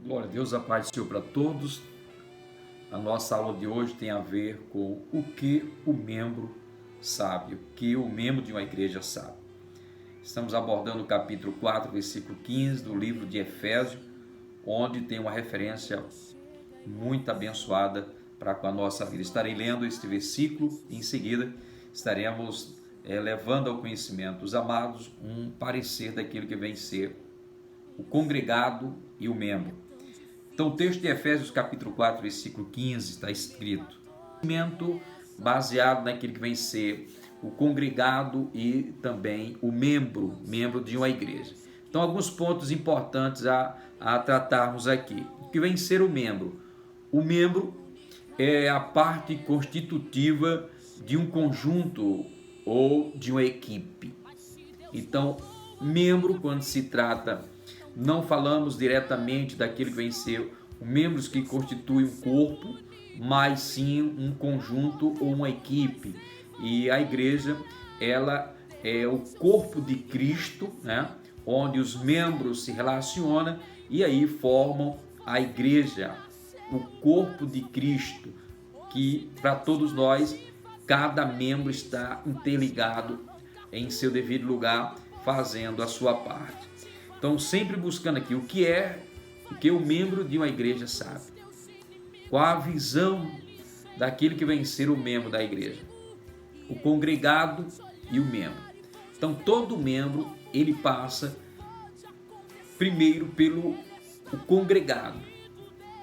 Glória a Deus, a paz do Senhor para todos. A nossa aula de hoje tem a ver com o que o membro sabe, o que o membro de uma igreja sabe. Estamos abordando o capítulo 4, versículo 15 do livro de Efésios, onde tem uma referência muito abençoada para com a nossa vida. Estarei lendo este versículo e em seguida estaremos levando ao conhecimento dos amados um parecer daquilo que vem ser o congregado e o membro. Então, o texto de Efésios capítulo 4, versículo 15, está escrito: baseado naquilo que vem ser o congregado e também o membro de uma igreja. Então, alguns pontos importantes a tratarmos aqui. O que vem ser o membro? O membro é a parte constitutiva de um conjunto ou de uma equipe. Então, membro, quando se trata, não falamos diretamente daquele que vem ser os membros que constituem um corpo, mas sim um conjunto ou uma equipe. E a igreja, ela é o corpo de Cristo, né? Onde os membros se relacionam e aí formam a igreja, o corpo de Cristo, que para todos nós, cada membro está interligado em seu devido lugar, fazendo a sua parte. Então, sempre buscando aqui o que o membro de uma igreja sabe. Qual a visão daquele que vem ser o membro da igreja? O congregado e o membro. Então, todo membro, ele passa primeiro pelo o congregado.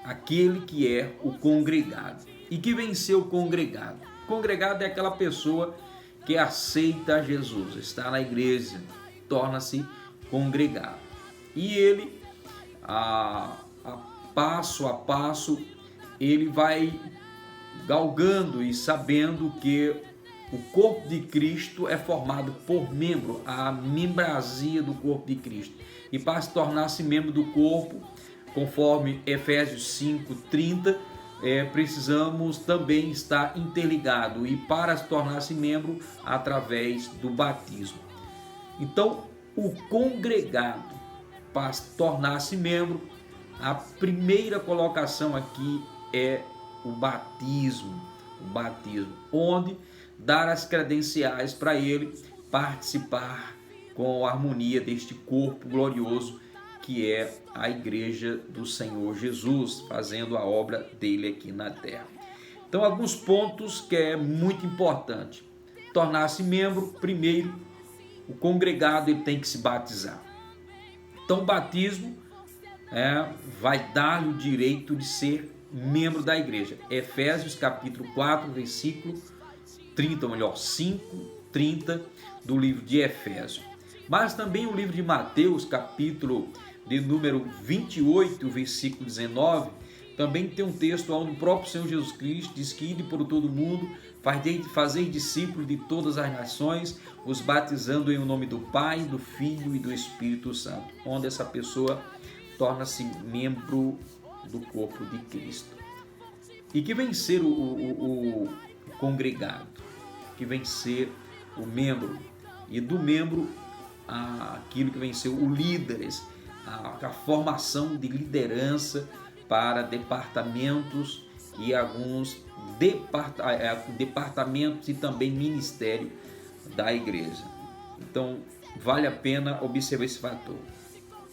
Aquele que é o congregado. E que vem ser o congregado? O congregado é aquela pessoa que aceita Jesus, está na igreja, torna-se congregado. E ele, passo a passo, ele vai galgando e sabendo que o corpo de Cristo é formado por membro, a membrazia do corpo de Cristo. E para se tornar-se membro do corpo, conforme Efésios 5:30, precisamos também estar interligado e para se tornar-se membro através do batismo. Então, o congregado, para tornar-se membro, a primeira colocação aqui é o batismo, onde dar as credenciais para ele participar com a harmonia deste corpo glorioso que é a igreja do Senhor Jesus, fazendo a obra dele aqui na terra. Então, alguns pontos que é muito importante. Tornar-se membro, primeiro, o congregado ele tem que se batizar. Então, o batismo vai dar-lhe o direito de ser membro da igreja. Efésios capítulo 4, versículo 30, ou melhor, 5:30 do livro de Efésios. Mas também o livro de Mateus, capítulo de número 28, versículo 19, também tem um texto onde o próprio Senhor Jesus Cristo diz que ide por todo o mundo, fazer discípulos de todas as nações, os batizando em o nome do Pai, do Filho e do Espírito Santo, onde essa pessoa torna-se membro do corpo de Cristo. E que vem ser o congregado, que vem ser o membro, e do membro aquilo que vem ser o líderes, a formação de liderança para departamentos e alguns departamentos e também ministério da igreja. Então, vale a pena observar esse fator.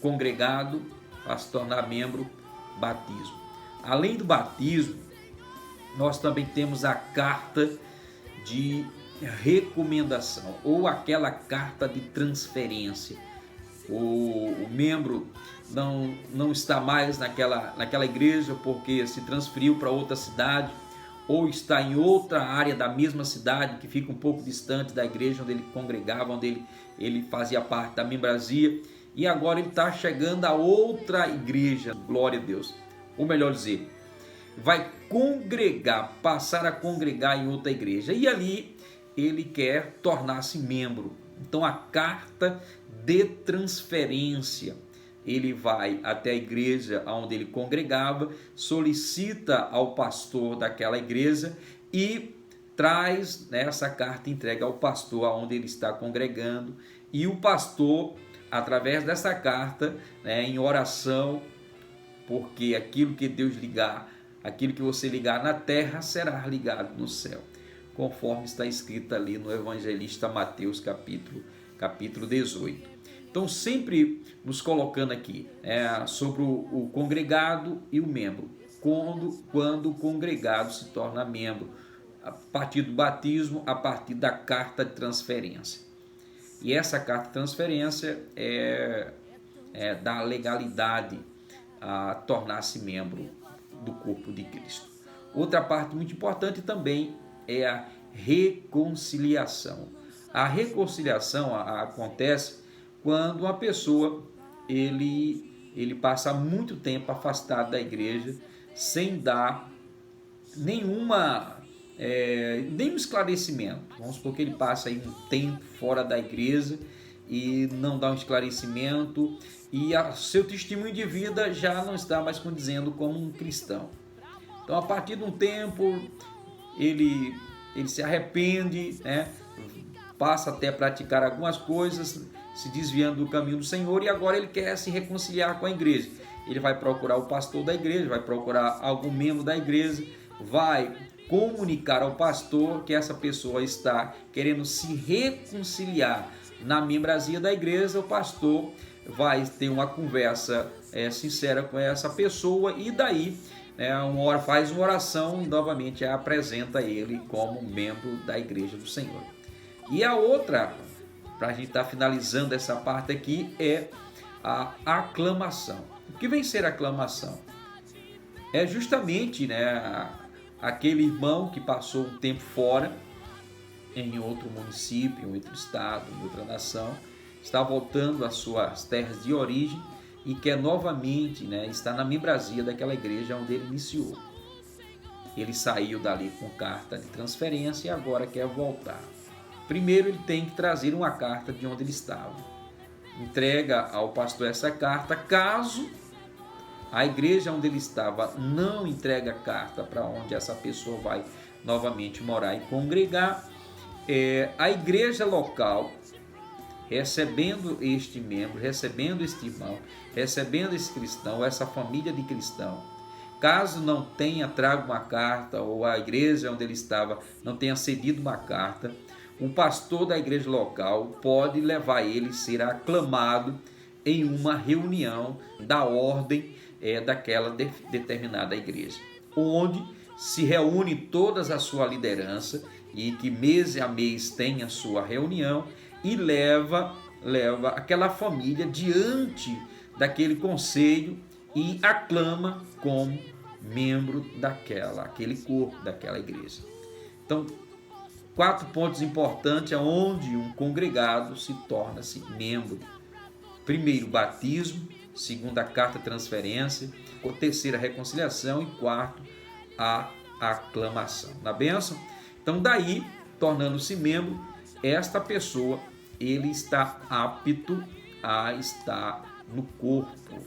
Congregado, para se tornar membro, batismo. Além do batismo, nós também temos a carta de recomendação ou aquela carta de transferência. O membro não está mais naquela igreja porque se transferiu para outra cidade ou está em outra área da mesma cidade que fica um pouco distante da igreja onde ele congregava, onde ele fazia parte da membrazia, e agora ele está chegando a outra igreja, glória a Deus, ou melhor dizer, vai congregar, passar a congregar em outra igreja, e ali ele quer tornar-se membro. Então, a carta de transferência, ele vai até a igreja onde ele congregava, solicita ao pastor daquela igreja e traz essa carta, entrega ao pastor onde ele está congregando, e o pastor, através dessa carta, em oração, porque aquilo que Deus ligar, aquilo que você ligar na terra será ligado no céu, conforme está escrito ali no evangelista Mateus capítulo 18. Então, sempre nos colocando aqui sobre o congregado e o membro. Quando o congregado se torna membro, a partir do batismo, a partir da carta de transferência. E essa carta de transferência dá legalidade a tornar-se membro do corpo de Cristo. Outra parte muito importante também é a reconciliação. A reconciliação acontece quando uma pessoa ele passa muito tempo afastado da igreja sem dar nenhum esclarecimento. Vamos supor que ele passa aí um tempo fora da igreja e não dá um esclarecimento, e seu testemunho de vida já não está mais condizendo como um cristão. Então, a partir de um tempo, ele se arrepende, passa até a praticar algumas coisas, se desviando do caminho do Senhor, e agora ele quer se reconciliar com a igreja. Ele vai procurar o pastor da igreja, vai procurar algum membro da igreja, vai comunicar ao pastor que essa pessoa está querendo se reconciliar na membresia da igreja. O pastor vai ter uma conversa sincera com essa pessoa, e daí faz uma oração e novamente apresenta ele como membro da igreja do Senhor. E a outra, para a gente estar finalizando essa parte aqui, é a aclamação. O que vem ser a aclamação? É justamente aquele irmão que passou um tempo fora, em outro município, em outro estado, em outra nação, está voltando às suas terras de origem e quer novamente estar na membresia daquela igreja onde ele iniciou. Ele saiu dali com carta de transferência e agora quer voltar. Primeiro ele tem que trazer uma carta de onde ele estava. Entrega ao pastor essa carta. Caso a igreja onde ele estava não entrega a carta para onde essa pessoa vai novamente morar e congregar, a igreja local, recebendo este membro, recebendo este irmão, recebendo esse cristão, essa família de cristão, caso não tenha trago uma carta, ou a igreja onde ele estava não tenha cedido uma carta, o pastor da igreja local pode levar ele a ser aclamado em uma reunião da ordem daquela determinada igreja, onde se reúne toda a sua liderança, e que mês a mês tem a sua reunião, e leva aquela família diante daquele conselho e aclama como membro aquele corpo, daquela igreja. Então, 4 pontos importantes aonde um congregado se torna-se membro. Primeiro, batismo. Segundo, a carta de transferência. Terceiro, a reconciliação. E quarto, a aclamação. Na bênção? Então, daí, tornando-se membro, esta pessoa, ele está apto a estar no corpo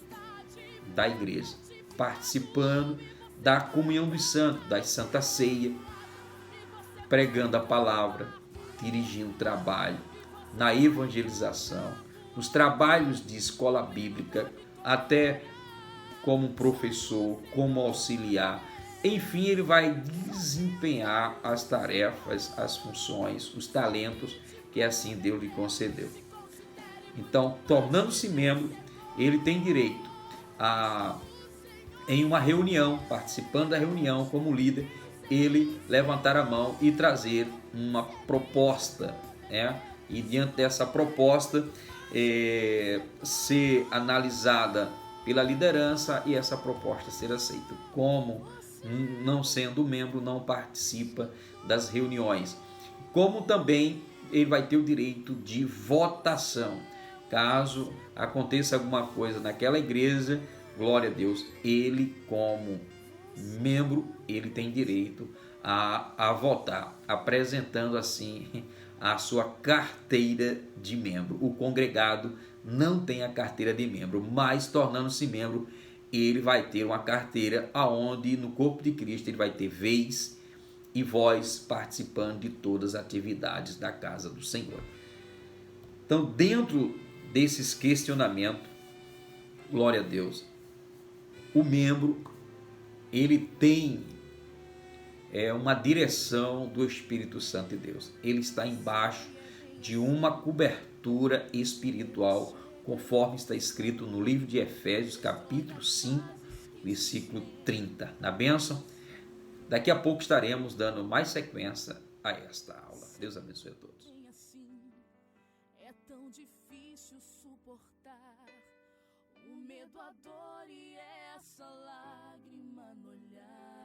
da igreja, participando da comunhão dos santos, da Santa Ceia, pregando a palavra, dirigindo o trabalho, na evangelização, nos trabalhos de escola bíblica, até como professor, como auxiliar. Enfim, ele vai desempenhar as tarefas, as funções, os talentos que assim Deus lhe concedeu. Então, tornando-se membro, ele tem direito a, em uma reunião, participando da reunião como líder, ele levantar a mão e trazer uma proposta, e diante dessa proposta ser analisada pela liderança e essa proposta ser aceita. Como não sendo membro, não participa das reuniões. Como também ele vai ter o direito de votação. Caso aconteça alguma coisa naquela igreja, glória a Deus, ele como membro, ele tem direito a votar, apresentando assim a sua carteira de membro. O congregado não tem a carteira de membro, mas tornando-se membro, ele vai ter uma carteira aonde no corpo de Cristo ele vai ter vez e voz participando de todas as atividades da casa do Senhor. Então, dentro desses questionamentos, glória a Deus, o membro, ele tem uma direção do Espírito Santo de Deus. Ele está embaixo de uma cobertura espiritual, conforme está escrito no livro de Efésios, capítulo 5, versículo 30. Na bênção, daqui a pouco estaremos dando mais sequência a esta aula. Deus abençoe a todos. É tão difícil suportar o medo, a dor e essa lágrima no olhar.